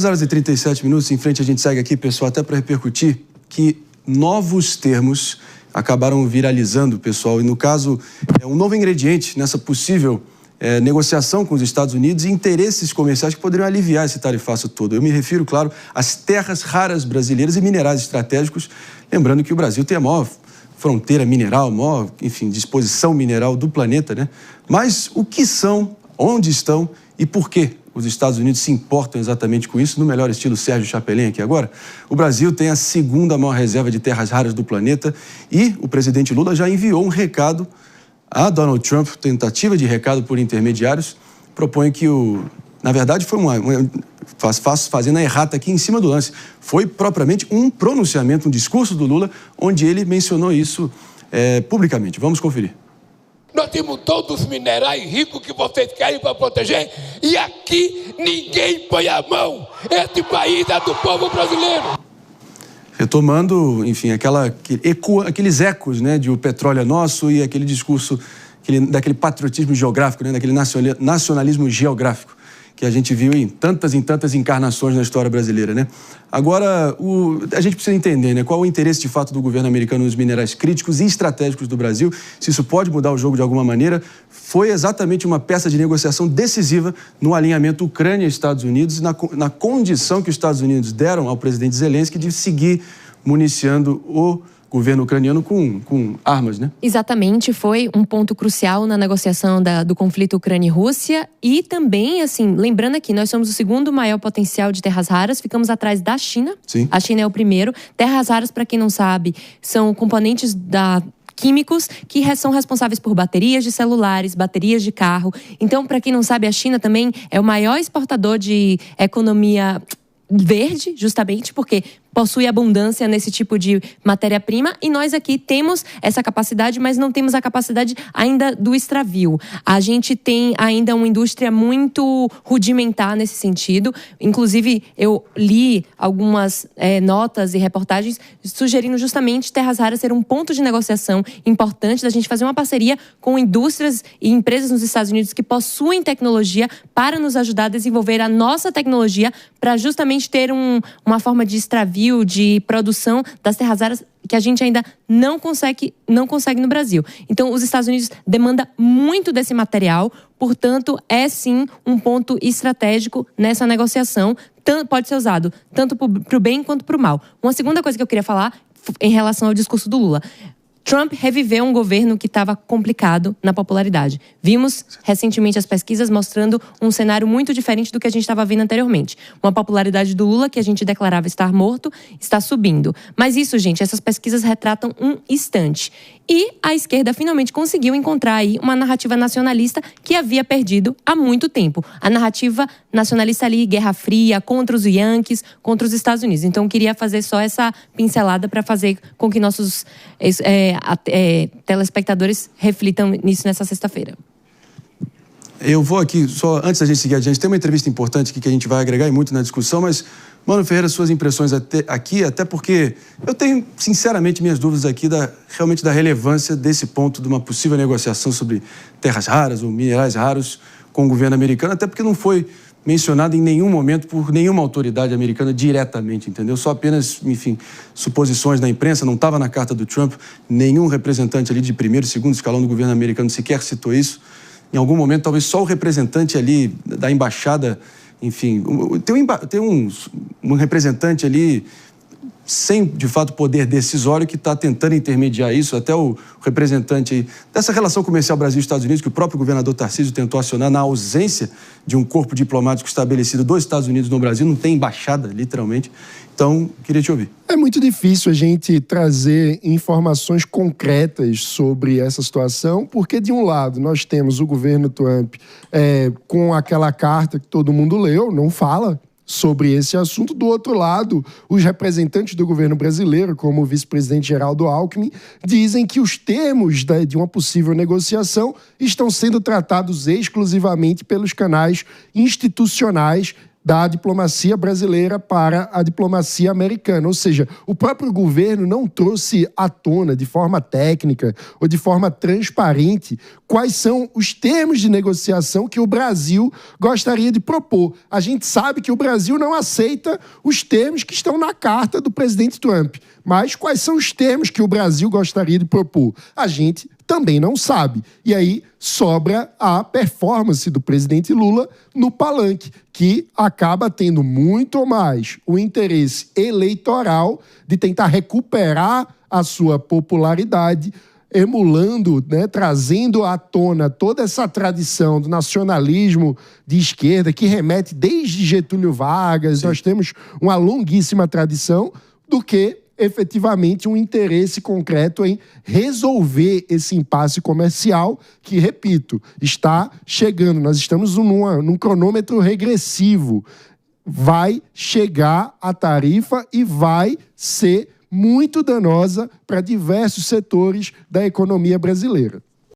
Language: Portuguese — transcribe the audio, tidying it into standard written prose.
2h37, em frente a gente segue aqui, pessoal, até para repercutir que novos termos acabaram viralizando, pessoal, e no caso, um novo ingrediente nessa possível negociação com os Estados Unidos e interesses comerciais que poderiam aliviar esse tarifaço todo. Eu me refiro, claro, às terras raras brasileiras e minerais estratégicos, lembrando que o Brasil tem a maior fronteira mineral, maior, enfim, disposição mineral do planeta, né? Mas o que são, onde estão e por quê os Estados Unidos se importam exatamente com isso, no melhor estilo Sérgio Chapelin aqui agora? O Brasil tem a segunda maior reserva de terras raras do planeta e o presidente Lula já enviou um recado a Donald Trump, tentativa de recado por intermediários, propõe que na verdade foi fazendo a errata aqui em cima do lance, foi propriamente um pronunciamento, um discurso do Lula, onde ele mencionou isso publicamente. Vamos conferir. Nós temos todos os minerais ricos que vocês querem para proteger e aqui ninguém põe a mão. Esse país é do povo brasileiro. Retomando, enfim, aqueles ecos, né, de o petróleo é nosso e aquele discurso daquele patriotismo geográfico, né, daquele nacionalismo geográfico que a gente viu em tantas encarnações na história brasileira, né? Agora, a gente precisa entender, né, qual o interesse de fato do governo americano nos minerais críticos e estratégicos do Brasil, se isso pode mudar o jogo de alguma maneira. Foi exatamente uma peça de negociação decisiva no alinhamento Ucrânia e Estados Unidos, na condição que os Estados Unidos deram ao presidente Zelensky de seguir municiando o governo ucraniano com armas, né? Exatamente, foi um ponto crucial na negociação do conflito Ucrânia e Rússia. E também, assim, lembrando aqui, nós somos o segundo maior potencial de terras raras, ficamos atrás da China. Sim. A China é o primeiro. Terras raras, para quem não sabe, são componentes químicos que são responsáveis por baterias de celulares, baterias de carro. Então, para quem não sabe, a China também é o maior exportador de economia verde, justamente porque possui abundância nesse tipo de matéria-prima e nós aqui temos essa capacidade, mas não temos a capacidade ainda do extravio. A gente tem ainda uma indústria muito rudimentar nesse sentido. Inclusive, eu li algumas notas e reportagens sugerindo justamente terras raras ser um ponto de negociação importante da gente fazer uma parceria com indústrias e empresas nos Estados Unidos que possuem tecnologia para nos ajudar a desenvolver a nossa tecnologia para justamente ter uma forma de extravio, de produção das terras raras que a gente ainda não consegue no Brasil. Então, os Estados Unidos demandam muito desse material, portanto, é sim um ponto estratégico nessa negociação. Pode ser usado tanto para o bem quanto para o mal. Uma segunda coisa que eu queria falar em relação ao discurso do Lula. Trump reviveu um governo que estava complicado na popularidade. Vimos recentemente as pesquisas mostrando um cenário muito diferente do que a gente estava vendo anteriormente. Uma popularidade do Lula, que a gente declarava estar morto, está subindo. Mas isso, gente, essas pesquisas retratam um instante. E a esquerda finalmente conseguiu encontrar aí uma narrativa nacionalista que havia perdido há muito tempo. A narrativa nacionalista ali, Guerra Fria, contra os Yankees, contra os Estados Unidos. Então, eu queria fazer só essa pincelada para fazer com que nossos telespectadores reflitam nisso nessa sexta-feira. Eu vou aqui, só antes da gente seguir adiante, tem uma entrevista importante aqui que a gente vai agregar muito na discussão, mas, Mano Ferreira, suas impressões até porque eu tenho, sinceramente, minhas dúvidas aqui realmente da relevância desse ponto de uma possível negociação sobre terras raras ou minerais raros com o governo americano, até porque não foi mencionado em nenhum momento por nenhuma autoridade americana diretamente, entendeu? Só apenas, enfim, suposições na imprensa, não estava na carta do Trump, nenhum representante ali de primeiro e segundo escalão do governo americano sequer citou isso. Em algum momento, talvez só o representante ali da embaixada, enfim, tem um representante ali sem, de fato, poder decisório que está tentando intermediar isso, até o representante aí dessa relação comercial Brasil-Estados Unidos, que o próprio governador Tarcísio tentou acionar na ausência de um corpo diplomático estabelecido dos Estados Unidos no Brasil, não tem embaixada, literalmente. Então, queria te ouvir. É muito difícil a gente trazer informações concretas sobre essa situação, porque, de um lado, nós temos o governo Trump com aquela carta que todo mundo leu, não fala sobre esse assunto. Do outro lado, os representantes do governo brasileiro, como o vice-presidente Geraldo Alckmin, dizem que os termos de uma possível negociação estão sendo tratados exclusivamente pelos canais institucionais da diplomacia brasileira para a diplomacia americana. Ou seja, o próprio governo não trouxe à tona de forma técnica ou de forma transparente quais são os termos de negociação que o Brasil gostaria de propor. A gente sabe que o Brasil não aceita os termos que estão na carta do presidente Trump. Mas quais são os termos que o Brasil gostaria de propor? A gente também não sabe. E aí sobra a performance do presidente Lula no palanque, que acaba tendo muito mais o interesse eleitoral de tentar recuperar a sua popularidade, emulando, trazendo à tona toda essa tradição do nacionalismo de esquerda que remete desde Getúlio Vargas. Sim. Nós temos uma longuíssima tradição, do que efetivamente um interesse concreto em resolver esse impasse comercial que, repito, está chegando. Nós estamos num cronômetro regressivo. Vai chegar a tarifa e vai ser muito danosa para diversos setores da economia brasileira.